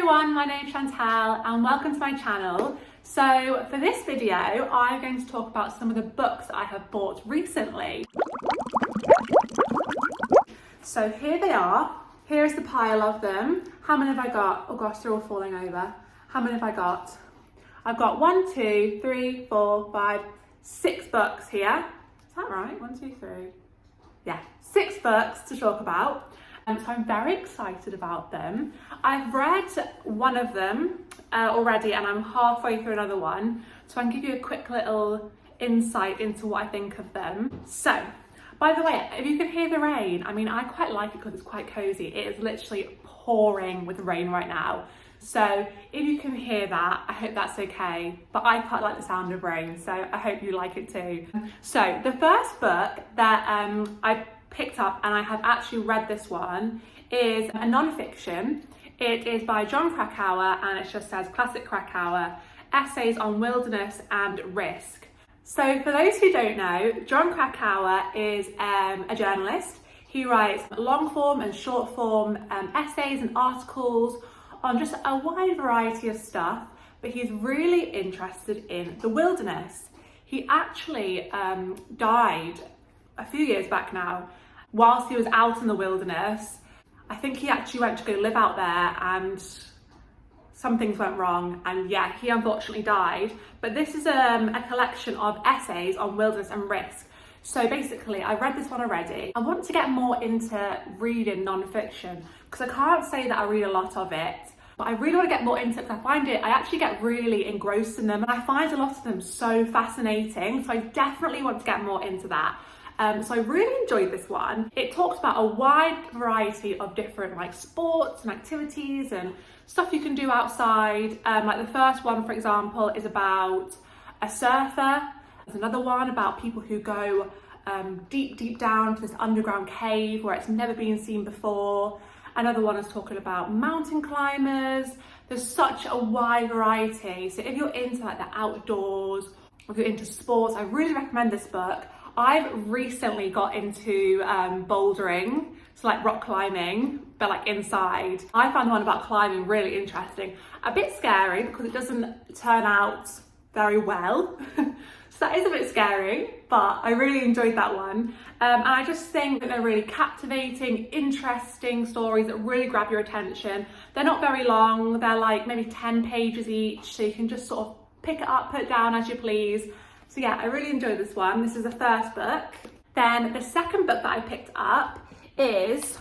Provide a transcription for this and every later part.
everyone, my name's Chantal and welcome to my channel. So for this video, I'm going to talk about some of the books I have bought recently. So here they are. Here's the pile of them. How many have I got? Oh gosh, they're all falling over. How many have I got? I've got 1, 2, 3, 4, 5, 6 books here. Is that right? 1, 2, 3. Yeah, 6 books to talk about. So I'm very excited about them. I've read one of them already and I'm halfway through another one. So I can give you a quick little insight into what I think of them. So, by the way, if you can hear the rain, I mean, I quite like it because it's quite cozy. It is literally pouring with rain right now. So if you can hear that, I hope that's okay. But I quite like the sound of rain, so I hope you like it too. So the first book that I picked up, and I have actually read this one, is a non-fiction. It is by Jon Krakauer and it just says Classic Krakauer, Essays on Wilderness and Risk. So for those who don't know, Jon Krakauer is a journalist. He writes long form and short form essays and articles on just a wide variety of stuff, but he's really interested in the wilderness. He actually died a few years back now whilst he was out in the wilderness. I think he actually went to go live out there and some things went wrong, and yeah, he unfortunately died. But this is a collection of essays on wilderness and risk. So basically, I read this one already. I want to get more into reading non-fiction because I can't say that I read a lot of it, but I really want to get more into it because I actually get really engrossed in them and I find a lot of them so fascinating. So I definitely want to get more into that. So I really enjoyed this one. It talks about a wide variety of different like sports and activities and stuff you can do outside. Like the first one, for example, is about a surfer. There's another one about people who go deep down to this underground cave where it's never been seen before. Another one is talking about mountain climbers. There's such a wide variety. So if you're into like the outdoors, or if you're into sports, I really recommend this book. I've recently got into bouldering, so like rock climbing, but like inside. I found the one about climbing really interesting. A bit scary because it doesn't turn out very well. So that is a bit scary, but I really enjoyed that one. And I just think that they're really captivating, interesting stories that really grab your attention. They're not very long. They're like maybe 10 pages each, so you can just sort of pick it up, put it down as you please. So yeah, I really enjoyed this one. This is the first book. Then the second book that I picked up is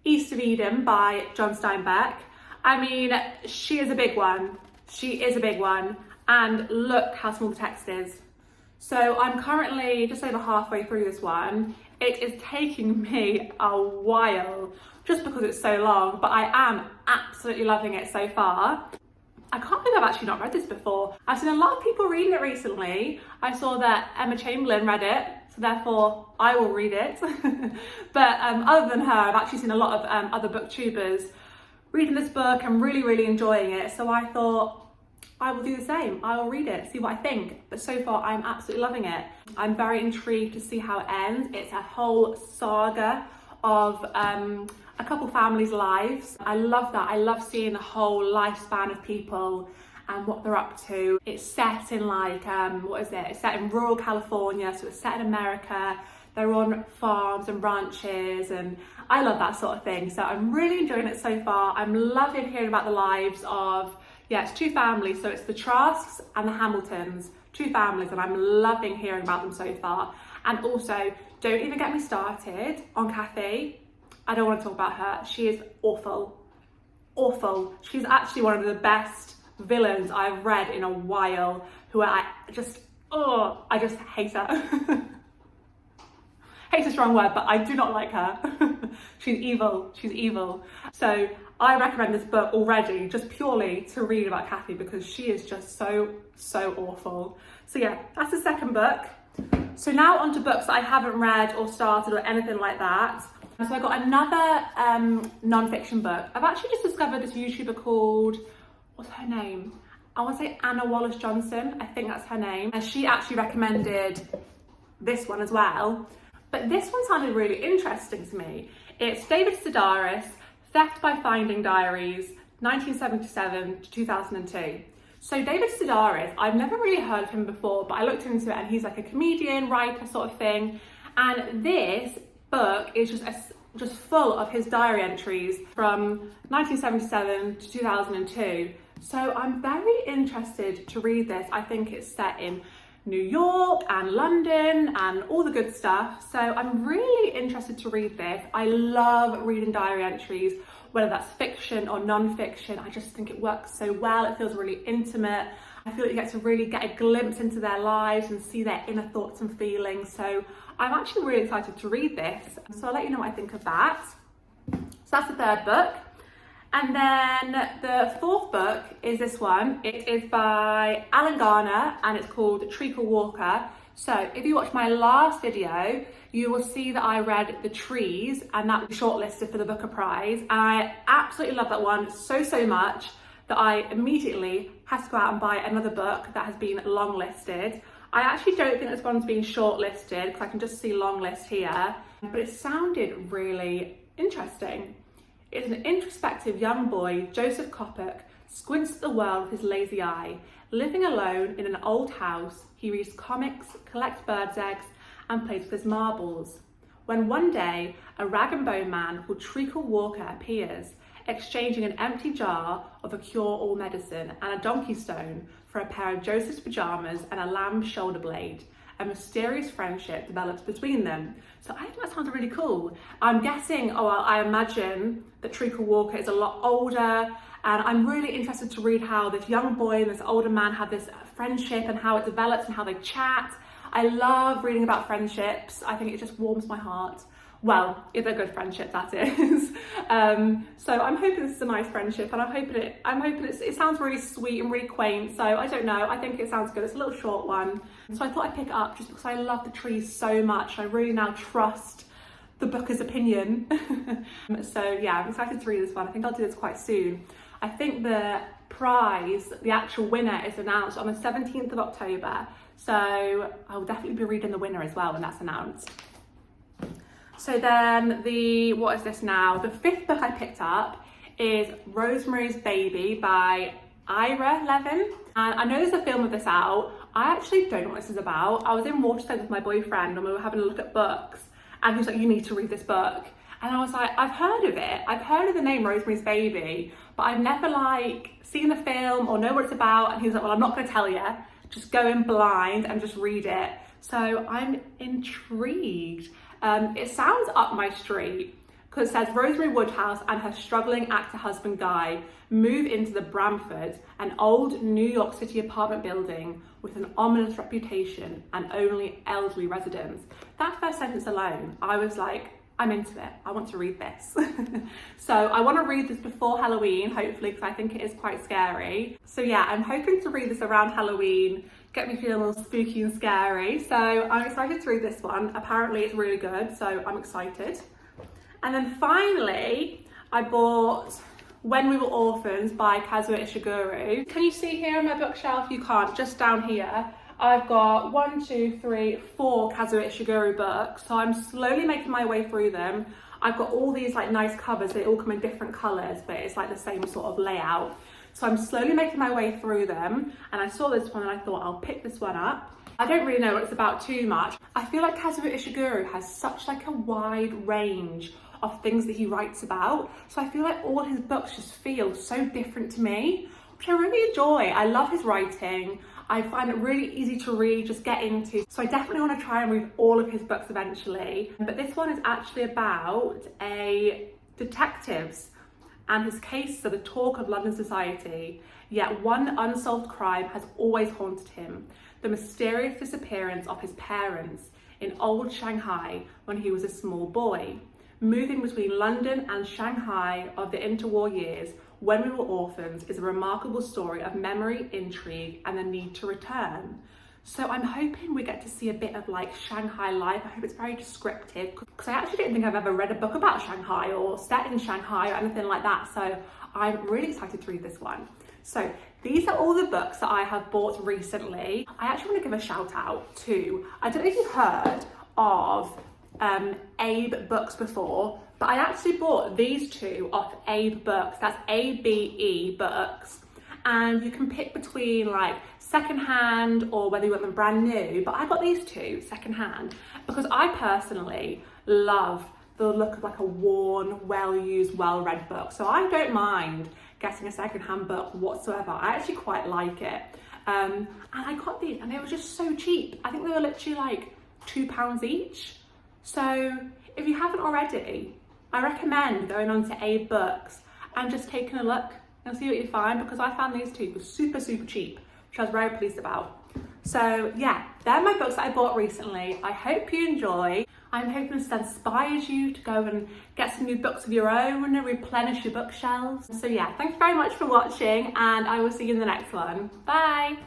East of Eden by John Steinbeck. I mean, she is a big one. She is a big one. And look how small the text is. So I'm currently just over halfway through this one. It is taking me a while just because it's so long, but I am absolutely loving it so far. I can't believe I've actually not read this before. I've seen a lot of people reading it recently. I saw that Emma Chamberlain read it, so therefore I will read it. But other than her, I've actually seen a lot of other booktubers reading this book and really enjoying it. So I thought I will do the same. I will read it, see what I think. But so far I'm absolutely loving it. I'm very intrigued to see how it ends. It's a whole saga of a couple families' lives. I love that. I love seeing the whole lifespan of people and what they're up to. It's set in like, what is it? It's set in rural California, so it's set in America. They're on farms and ranches, and I love that sort of thing. So I'm really enjoying it so far. I'm loving hearing about the lives of, yeah, it's 2 families. So it's the Trasks and the Hamiltons, 2 families, and I'm loving hearing about them so far. And also, don't even get me started on Kathy. I don't want to talk about her. She is awful. Awful. She's actually one of the best villains I've read in a while, who I just hate her. Hate's a strong word, but I do not like her. She's evil. She's evil. So I recommend this book already just purely to read about Kathy because she is just so awful. So yeah, that's the second book. So now on to books that I haven't read or started or anything like that. So I got another non-fiction book. I've actually just discovered this YouTuber called, what's her name? I want to say Anna Wallace Johnson. I think that's her name. And she actually recommended this one as well. But this one sounded really interesting to me. It's David Sedaris, Theft by Finding Diaries, 1977 to 2002. So David Sedaris, I've never really heard of him before, but I looked into it and he's like a comedian, writer sort of thing. And this book is just full of his diary entries from 1977 to 2002. So I'm very interested to read this. I think it's set in New York and London and all the good stuff. So I'm really interested to read this. I love reading diary entries, whether that's fiction or non-fiction. I just think it works so well. It feels really intimate. I feel like you get to really get a glimpse into their lives and see their inner thoughts and feelings. So I'm actually really excited to read this. So I'll let you know what I think of that. So that's the third book. And then the fourth book is this one. It is by Alan Garner and it's called Trico Walker. So if you watch my last video, you will see that I read The Trees and that was shortlisted for the Booker Prize. And I absolutely love that one so much that I immediately had to go out and buy another book that has been longlisted. I actually don't think this one's been shortlisted because I can just see long list here, but it sounded really interesting. It's an introspective young boy, Joseph Coppock, squints at the world with his lazy eye. Living alone in an old house, he reads comics, collects birds' eggs, and plays with his marbles. When one day, a rag and bone man called Trico Walker appears, exchanging an empty jar of a cure-all medicine and a donkey stone for a pair of Joseph's pajamas and a lamb's shoulder blade. A mysterious friendship develops between them. So I think that sounds really cool. I'm guessing, I imagine that Trico Walker is a lot older, and I'm really interested to read how this young boy and this older man have this friendship and how it develops and how they chat. I love reading about friendships. I think it just warms my heart. Well, if they're good friendships, that is. So I'm hoping this is a nice friendship, and I'm hoping it sounds really sweet and really quaint. So I don't know, I think it sounds good. It's a little short one. So I thought I'd pick it up just because I love The Trees so much. I really now trust the booker's opinion. So yeah, I'm excited to read this one. I think I'll do this quite soon. I think the prize, the actual winner, is announced on the 17th of October. So I'll definitely be reading the winner as well when that's announced. So then what is this now? The fifth book I picked up is Rosemary's Baby by Ira Levin. And I know there's a film of this out. I actually don't know what this is about. I was in Waterside with my boyfriend and we were having a look at books and he was like, you need to read this book. And I was like, I've heard of it. I've heard of the name Rosemary's Baby, but I've never seen the film or know what it's about. And he was like, well, I'm not gonna tell you. Just go in blind and just read it. So I'm intrigued. It sounds up my street because it says Rosemary Woodhouse and her struggling actor husband Guy move into the Bramford, an old New York City apartment building with an ominous reputation and only elderly residents. That first sentence alone, I was like, I'm into it. I want to read this. So I want to read this before Halloween, hopefully, because I think it is quite scary. So yeah, I'm hoping to read this around Halloween, get me feeling all spooky and scary. So I'm excited to read this one. Apparently it's really good, so I'm excited. And then finally, I bought When We Were Orphans by Kazu Ishiguru. Can you see here on my bookshelf? You can't, just down here. I've got 1, 2, 3, 4 Kazu Ishiguru books. So I'm slowly making my way through them. I've got all these nice covers. They all come in different colors, but it's the same sort of layout. So I'm slowly making my way through them. And I saw this one and I thought I'll pick this one up. I don't really know what it's about too much. I feel like Kazu Ishiguru has such a wide range of things that he writes about. So I feel like all his books just feel so different to me, which I really enjoy. I love his writing. I find it really easy to read, just get into. So I definitely want to try and read all of his books eventually. But this one is actually about a detectives and his cases are the talk of London society. Yet one unsolved crime has always haunted him: the mysterious disappearance of his parents in old Shanghai when he was a small boy. Moving between London and Shanghai of the interwar years, When We Were Orphans is a remarkable story of memory, intrigue, and the need to return. So I'm hoping we get to see a bit of Shanghai life. I hope it's very descriptive, because I actually don't think I've ever read a book about Shanghai or set in Shanghai or anything like that. So I'm really excited to read this one. So these are all the books that I have bought recently. I actually want to give a shout out to, I don't know if you've heard of Abe Books before, But I actually bought these two off Abe Books. That's ABE Books. And you can pick between like secondhand or whether you want them brand new. But I got these two secondhand because I personally love the look of like a worn, well-used, well-read book. So I don't mind getting a secondhand book whatsoever. I actually quite like it. And I got these and they were just so cheap. I think they were literally like £2 each. So if you haven't already, I recommend going on to Abe Books and just taking a look and see what you find, because I found these two were super, super cheap, which I was very pleased about. So yeah, they're my books that I bought recently. I hope you enjoy. I'm hoping this inspires you to go and get some new books of your own and replenish your bookshelves. So yeah, thanks very much for watching and I will see you in the next one. Bye.